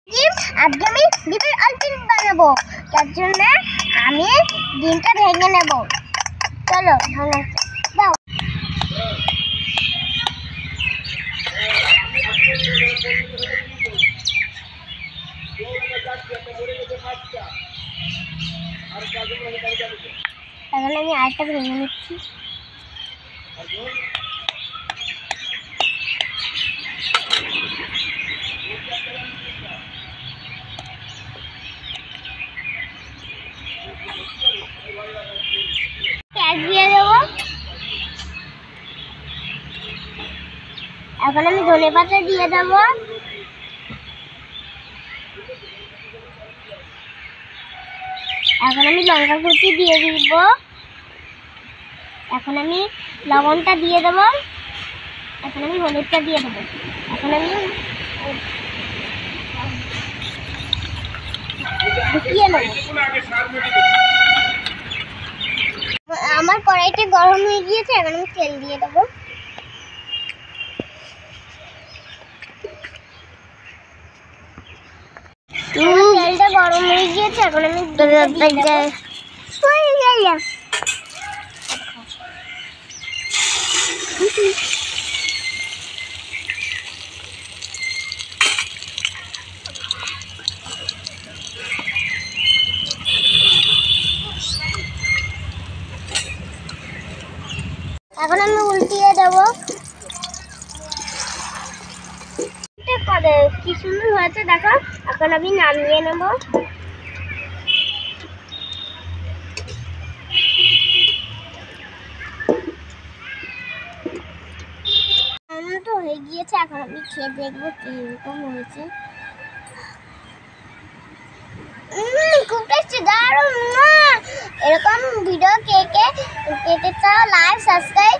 আজকে আমি ডিমের আলপিন বানাবো, তার জন্য আমি ডিমটা ভেঙে নেব। চলো দাও। এখন আমি আরেকটা ভেঙে নিচ্ছি। পেঁয়াজ দিয়ে দেবো। এখন আমি ধনেপাতা দিয়ে দেবো। এখন আমি লঙ্কা কুচি দিয়ে দিব। এখন আমি লবণটা দিয়ে দেবো। এখন আমি হলুদটা দিয়ে দেবো। এখন আমি ঢুকিয়ে নেব। আমার কড়াইটা গরম হয়ে গিয়েছে, এখন আমি তেল দিয়ে দেবো। তেলটা গরম হয়ে গিয়েছে, এখন আমি উল্টিয়ে দেবো। কি সুন্দর হয়েছে দেখো। এখন আমি নামিয়ে নেব। তো হয়ে গিয়েছে, এখন আমি খেয়ে দেখবো কিরকম হয়েছে। খুব টেস্টি, দারুণ। এরকম ভিডিও কে কে পেতে চাও, লাইক সাবস্ক্রাইব